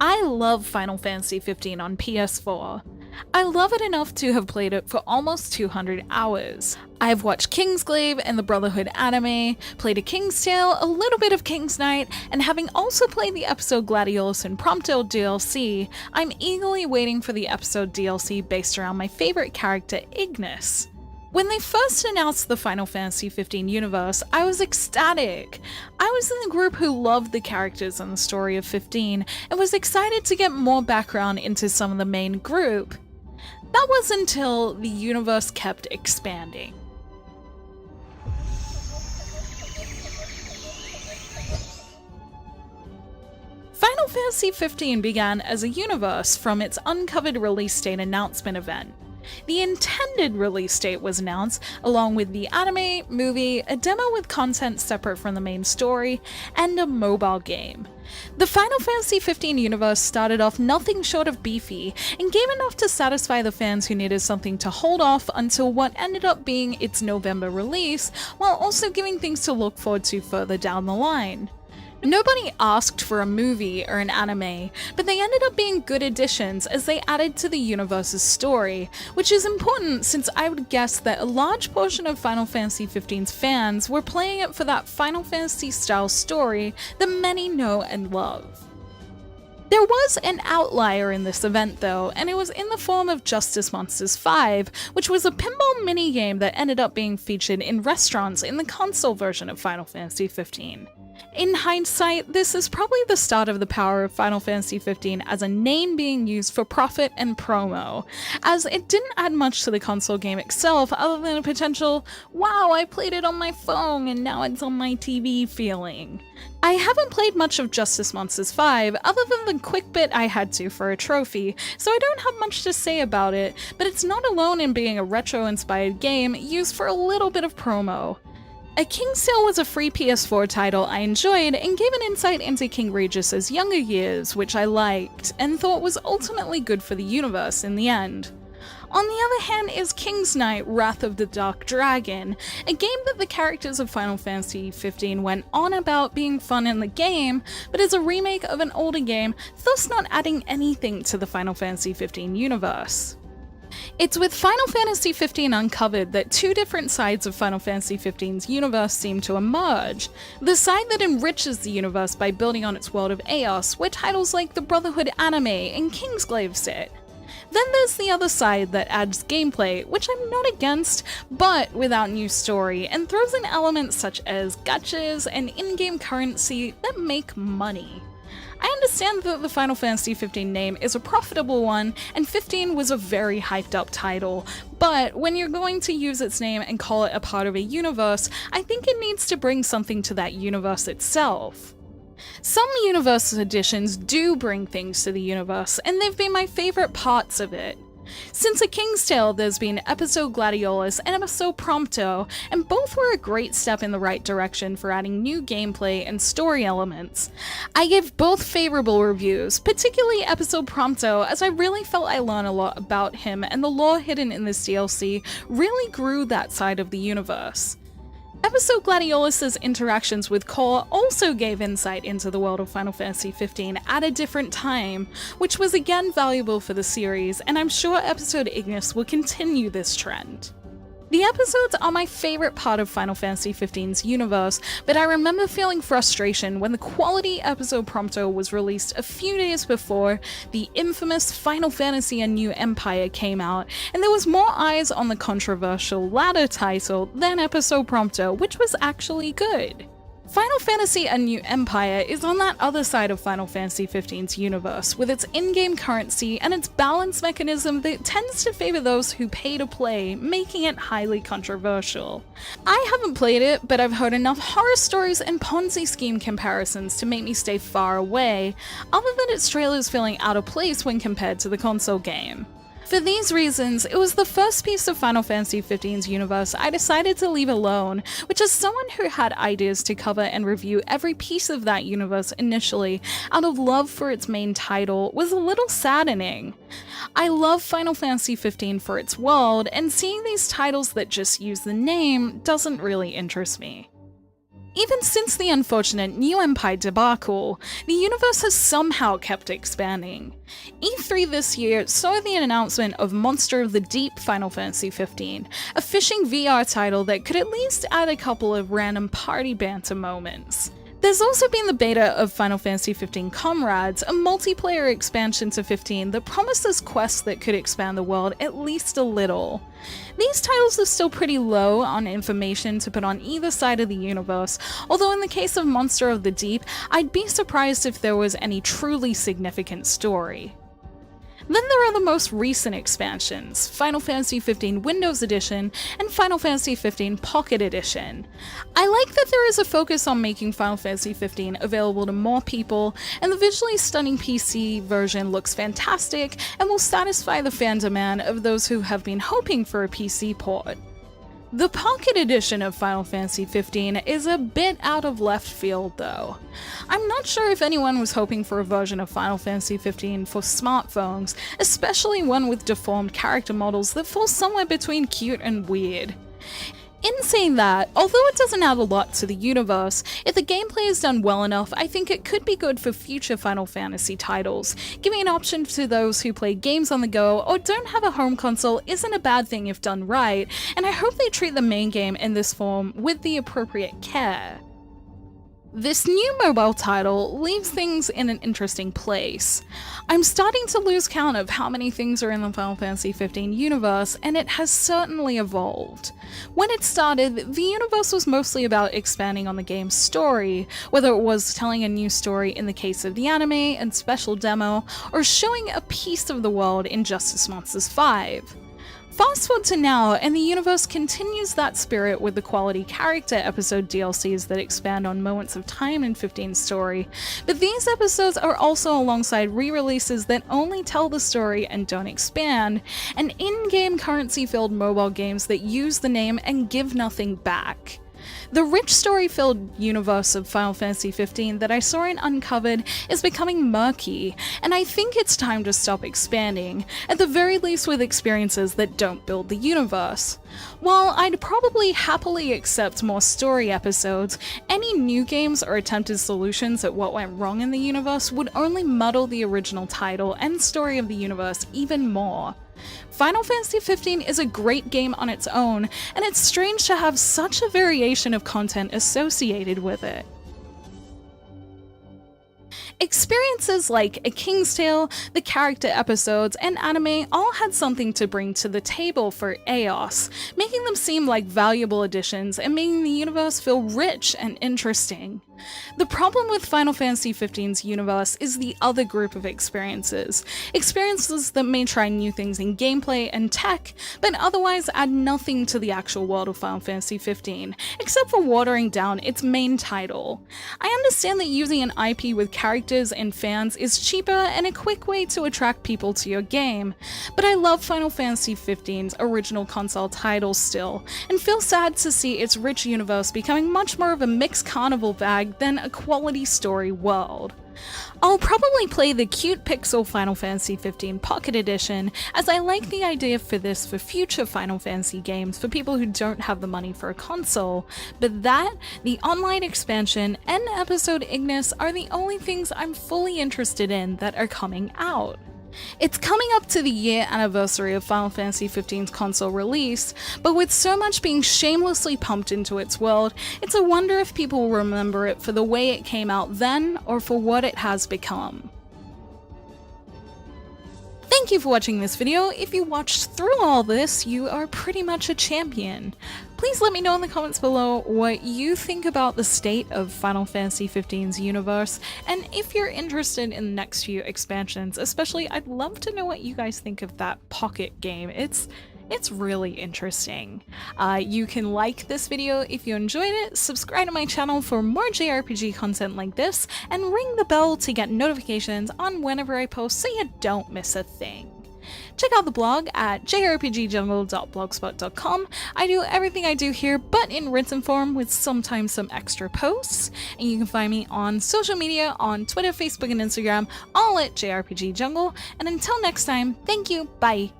I love Final Fantasy XV on PS4. I love it enough to have played it for almost 200 hours. I've watched Kingsglaive and the Brotherhood anime, played A King's Tale, a little bit of King's Knight, and having also played the episode Gladiolus and Prompto DLC, I'm eagerly waiting for the episode DLC based around my favorite character, Ignis. When they first announced the Final Fantasy XV universe, I was ecstatic. I was in the group who loved the characters and the story of 15 and was excited to get more background into some of the main group. That was until the universe kept expanding. Final Fantasy XV began as a universe from its uncovered release date announcement event. The intended release date was announced, along with the anime, movie, a demo with content separate from the main story, and a mobile game. The Final Fantasy XV universe started off nothing short of beefy, and gave enough to satisfy the fans who needed something to hold off until what ended up being its November release, while also giving things to look forward to further down the line. Nobody asked for a movie or an anime, but they ended up being good additions as they added to the universe's story, which is important since I would guess that a large portion of Final Fantasy XV's fans were playing it for that Final Fantasy style story that many know and love. There was an outlier in this event though, and it was in the form of Justice Monsters 5, which was a pinball minigame that ended up being featured in restaurants in the console version of Final Fantasy XV. In hindsight, this is probably the start of the power of Final Fantasy XV as a name being used for profit and promo, as it didn't add much to the console game itself other than a potential, wow, I played it on my phone and now it's on my TV feeling. I haven't played much of Justice Monsters 5 other than the quick bit I had to for a trophy, so I don't have much to say about it, but it's not alone in being a retro-inspired game used for a little bit of promo. A King's Tale was a free PS4 title I enjoyed and gave an insight into King Regis' younger years, which I liked, and thought was ultimately good for the universe in the end. On the other hand is King's Knight Wrath of the Dark Dragon, a game that the characters of Final Fantasy XV went on about being fun in the game, but is a remake of an older game, thus not adding anything to the Final Fantasy XV universe. It's with Final Fantasy XV Uncovered that two different sides of Final Fantasy XV's universe seem to emerge. The side that enriches the universe by building on its world of Eos, where titles like the Brotherhood anime and Kingsglaive sit. Then there's the other side that adds gameplay, which I'm not against, but without new story, and throws in elements such as gachas and in-game currency that make money. I understand that the Final Fantasy XV name is a profitable one, and 15 was a very hyped up title, but when you're going to use its name and call it a part of a universe, I think it needs to bring something to that universe itself. Some universe editions do bring things to the universe, and they've been my favorite parts of it. Since A King's Tale, there's been episode Gladiolus and episode Prompto, and both were a great step in the right direction for adding new gameplay and story elements. I give both favorable reviews, particularly episode Prompto, as I really felt I learned a lot about him, and the lore hidden in this DLC really grew that side of the universe. Episode Gladiolus' interactions with Cor also gave insight into the world of Final Fantasy XV at a different time, which was again valuable for the series, and I'm sure episode Ignis will continue this trend. The episodes are my favorite part of Final Fantasy XV's universe, but I remember feeling frustration when the quality episode Prompto was released a few days before the infamous Final Fantasy A New Empire came out, and there was more eyes on the controversial latter title than episode Prompto, which was actually good. Final Fantasy A New Empire is on that other side of Final Fantasy XV's universe, with its in-game currency and its balance mechanism that tends to favor those who pay to play, making it highly controversial. I haven't played it, but I've heard enough horror stories and Ponzi scheme comparisons to make me stay far away, other than its trailers feeling out of place when compared to the console game. For these reasons, it was the first piece of Final Fantasy XV's universe I decided to leave alone, which as someone who had ideas to cover and review every piece of that universe initially, out of love for its main title, was a little saddening. I love Final Fantasy XV for its world, and seeing these titles that just use the name doesn't really interest me. Even since the unfortunate New Empire debacle, the universe has somehow kept expanding. E3 this year saw the announcement of Monster of the Deep Final Fantasy XV, a fishing VR title that could at least add a couple of random party banter moments. There's also been the beta of Final Fantasy XV Comrades, a multiplayer expansion to 15 that promises quests that could expand the world at least a little. These titles are still pretty low on information to put on either side of the universe, although in the case of Monster of the Deep, I'd be surprised if there was any truly significant story. Then there are the most recent expansions, Final Fantasy XV Windows Edition and Final Fantasy XV Pocket Edition. I like that there is a focus on making Final Fantasy XV available to more people, and the visually stunning PC version looks fantastic and will satisfy the fan demand of those who have been hoping for a PC port. The Pocket Edition of Final Fantasy XV is a bit out of left field though. I'm not sure if anyone was hoping for a version of Final Fantasy XV for smartphones, especially one with deformed character models that fall somewhere between cute and weird. In saying that, although it doesn't add a lot to the universe, if the gameplay is done well enough, I think it could be good for future Final Fantasy titles. Giving an option to those who play games on the go or don't have a home console isn't a bad thing if done right, and I hope they treat the main game in this form with the appropriate care. This new mobile title leaves things in an interesting place. I'm starting to lose count of how many things are in the Final Fantasy XV universe, and it has certainly evolved. When it started, the universe was mostly about expanding on the game's story, whether it was telling a new story in the case of the anime and special demo, or showing a piece of the world in Justice Monsters 5. Fast forward to now, and the universe continues that spirit with the quality character episode DLCs that expand on moments of time in 15's story, but these episodes are also alongside re-releases that only tell the story and don't expand, and in-game currency-filled mobile games that use the name and give nothing back. The rich story-filled universe of Final Fantasy XV that I saw in Uncovered is becoming murky, and I think it's time to stop expanding, at the very least with experiences that don't build the universe. While I'd probably happily accept more story episodes, any new games or attempted solutions at what went wrong in the universe would only muddle the original title and story of the universe even more. Final Fantasy XV is a great game on its own, and it's strange to have such a variation of content associated with it. Experiences like A King's Tale, the character episodes, and anime all had something to bring to the table for EOS, making them seem like valuable additions and making the universe feel rich and interesting. The problem with Final Fantasy XV's universe is the other group of experiences that may try new things in gameplay and tech, but otherwise add nothing to the actual world of Final Fantasy XV, except for watering down its main title. I understand that using an IP with characters and fans is cheaper and a quick way to attract people to your game, but I love Final Fantasy XV's original console title still, and feel sad to see its rich universe becoming much more of a mixed carnival bag than a quality story world. I'll probably play the cute pixel Final Fantasy XV Pocket Edition, as I like the idea for this for future Final Fantasy games for people who don't have the money for a console, but that, the online expansion, and episode Ignis are the only things I'm fully interested in that are coming out. It's coming up to the year anniversary of Final Fantasy XV's console release, but with so much being shamelessly pumped into its world, it's a wonder if people will remember it for the way it came out then, or for what it has become. Thank you for watching this video. If you watched through all this, you are pretty much a champion. Please let me know in the comments below what you think about the state of Final Fantasy XV's universe, and if you're interested in the next few expansions. Especially, I'd love to know what you guys think of that Pocket game. It's really interesting. You can like this video if you enjoyed it, subscribe to my channel for more JRPG content like this, and ring the bell to get notifications on whenever I post so you don't miss a thing. Check out the blog at jrpgjungle.blogspot.com. I do everything I do here but in written form with sometimes some extra posts, and you can find me on social media on Twitter, Facebook, and Instagram, all at JRPGJungle. And until next time, thank you, bye!